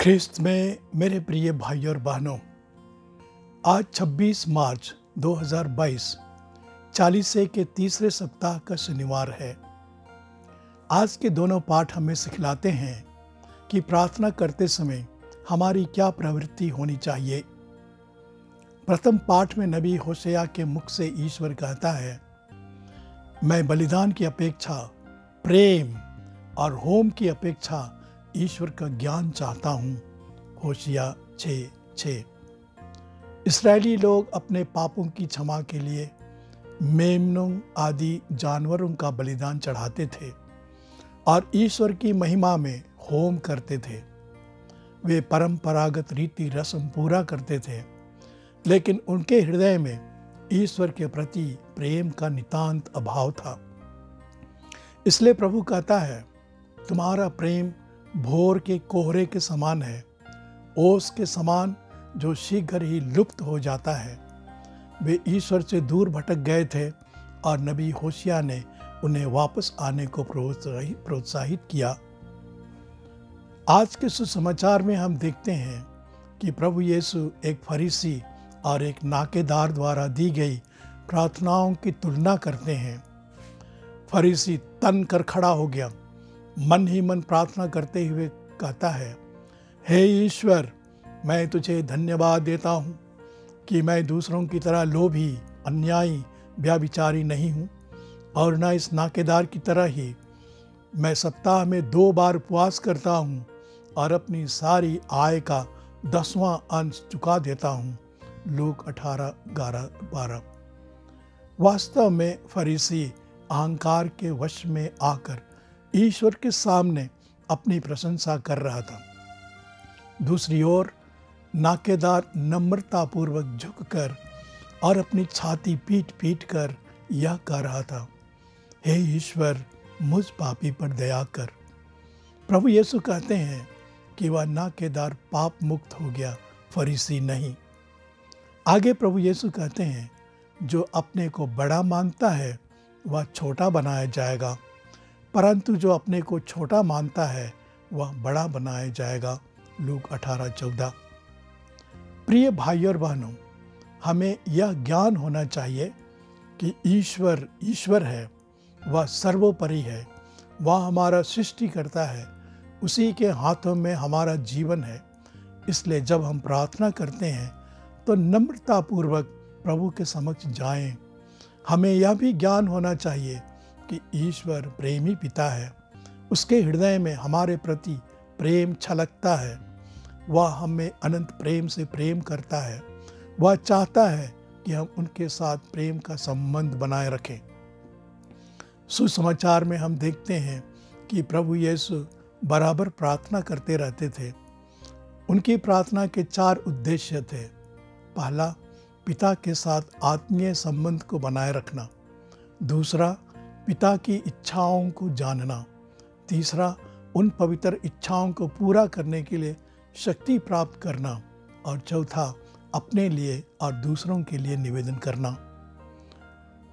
ख्रिस्त में मेरे प्रिय भाई और बहनों, आज 26 मार्च 2022 चालीसे के तीसरे सप्ताह का शनिवार है। आज के दोनों पाठ हमें सिखलाते हैं कि प्रार्थना करते समय हमारी क्या प्रवृत्ति होनी चाहिए। प्रथम पाठ में नबी होशेया के मुख से ईश्वर कहता है, मैं बलिदान की अपेक्षा प्रेम और होम की अपेक्षा ईश्वर का ज्ञान चाहता हूँ। होशिया 6:6। इस्राएली लोग अपने पापों की क्षमा के लिए मेमनों आदि जानवरों का बलिदान चढ़ाते थे और ईश्वर की महिमा में होम करते थे। वे परंपरागत रीति रस्म पूरा करते थे, लेकिन उनके हृदय में ईश्वर के प्रति प्रेम का नितांत अभाव था। इसलिए प्रभु कहता है, तुम्हारा प्रेम भोर के कोहरे के समान है, ओस के समान जो शीघ्र ही लुप्त हो जाता है। वे ईश्वर से दूर भटक गए थे और नबी होशिया ने उन्हें वापस आने को प्रोत्साहित किया। आज के सुसमाचार में हम देखते हैं कि प्रभु यीशु एक फरीसी और एक नाकेदार द्वारा दी गई प्रार्थनाओं की तुलना करते हैं। फरीसी तन कर खड़ा हो गया, मन ही मन प्रार्थना करते हुए कहता है, हे ईश्वर, मैं तुझे धन्यवाद देता हूँ कि मैं दूसरों की तरह लोभी, अन्यायी, व्यभिचारी नहीं हूँ और न इस नाकेदार की तरह ही मैं सप्ताह में 2 बार उपवास करता हूँ और अपनी सारी आय का 10वां अंश चुका देता हूँ। लूक 18:11-12। वास्तव में फरीसी अहंकार के वश में आकर ईश्वर के सामने अपनी प्रशंसा कर रहा था। दूसरी ओर नाकेदार नम्रतापूर्वक झुककर और अपनी छाती पीट पीट कर यह कह रहा था, हे ईश्वर, मुझ पापी पर दया कर। प्रभु यीशु कहते हैं कि वह नाकेदार पाप मुक्त हो गया, फरीसी नहीं। आगे प्रभु यीशु कहते हैं, जो अपने को बड़ा मानता है वह छोटा बनाया जाएगा, परंतु जो अपने को छोटा मानता है वह बड़ा बनाया जाएगा। लूक 18:14। प्रिय भाई और बहनों, हमें यह ज्ञान होना चाहिए कि ईश्वर ईश्वर है, वह सर्वोपरि है, वह हमारा सृष्टिकर्ता है, उसी के हाथों में हमारा जीवन है। इसलिए जब हम प्रार्थना करते हैं तो नम्रतापूर्वक प्रभु के समक्ष जाएं। हमें यह भी ज्ञान होना चाहिए कि ईश्वर प्रेमी पिता है, उसके हृदय में हमारे प्रति प्रेम छलकता है। वह हमें अनंत प्रेम से प्रेम करता है। वह चाहता है कि हम उनके साथ प्रेम का संबंध बनाए रखें। सुसमाचार में हम देखते हैं कि प्रभु यीशु बराबर प्रार्थना करते रहते थे। उनकी प्रार्थना के 4 उद्देश्य थे। पहला, पिता के साथ आत्मीय संबंध को बनाए रखना। दूसरा, पिता की इच्छाओं को जानना। तीसरा, उन पवित्र इच्छाओं को पूरा करने के लिए शक्ति प्राप्त करना। और चौथा, अपने लिए और दूसरों के लिए निवेदन करना।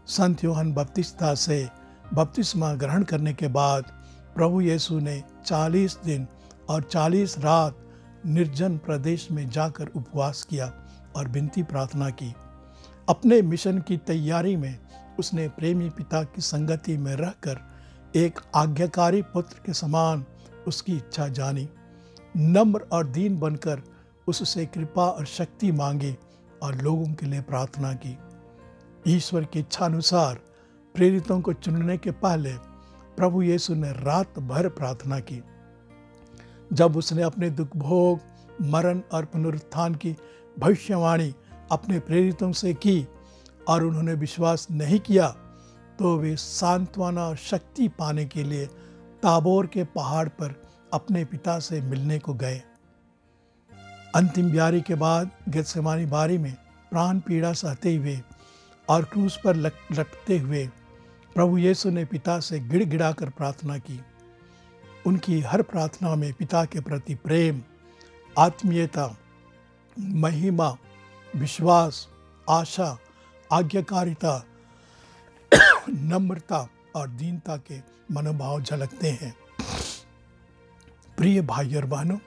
संत यूहन्ना बपतिस्ता से बपतिस्मा ग्रहण करने के बाद प्रभु यीशु ने 40 दिन और 40 रात निर्जन प्रदेश में जाकर उपवास किया और विनती प्रार्थना की। अपने मिशन की तैयारी में उसने प्रेमी पिता की संगति में रहकर एक आज्ञाकारी पुत्र के समान उसकी इच्छा जानी। नम्र और दीन बनकर उससे कृपा और शक्ति मांगी और लोगों के लिए प्रार्थना की। ईश्वर की इच्छा अनुसार प्रेरितों को चुनने के पहले प्रभु यीशु ने रात भर प्रार्थना की। जब उसने अपने दुख भोग, मरण और पुनरुत्थान की भविष्यवाणी अपने प्रेरितों से की और उन्होंने विश्वास नहीं किया, तो वे सांत्वना और शक्ति पाने के लिए ताबोर के पहाड़ पर अपने पिता से मिलने को गए। अंतिम ब्यारी के बाद गेत्सेमानी बारी में प्राण पीड़ा सहते हुए और क्रूस पर लटकते हुए प्रभु यीशु ने पिता से गिड़गिड़ा कर प्रार्थना की। उनकी हर प्रार्थना में पिता के प्रति प्रेम, आत्मीयता, महिमा, विश्वास, आशा, आज्ञाकारिता, नम्रता और दीनता के मनोभाव झलकते हैं। प्रिय भाई और बहनों,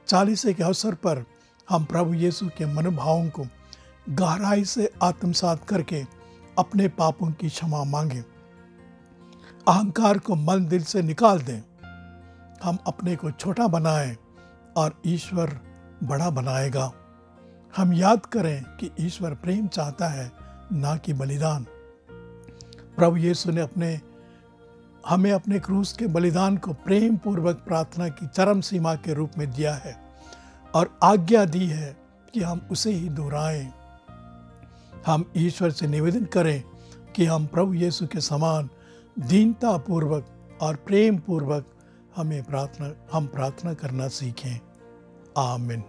चालीसे के अवसर पर हम प्रभु यीशु के मनोभावों को गहराई से आत्मसात करके अपने पापों की क्षमा मांगे। अहंकार को मन दिल से निकाल दें। हम अपने को छोटा बनाएं और ईश्वर बड़ा बनाएगा। हम याद करें कि ईश्वर प्रेम चाहता है, ना कि बलिदान। प्रभु यीशु ने हमें अपने क्रूस के बलिदान को प्रेम पूर्वक प्रार्थना की चरम सीमा के रूप में दिया है और आज्ञा दी है कि हम उसे ही दोहराएं। हम ईश्वर से निवेदन करें कि हम प्रभु यीशु के समान दीनता पूर्वक और प्रेम पूर्वक हम प्रार्थना करना सीखें। आमीन।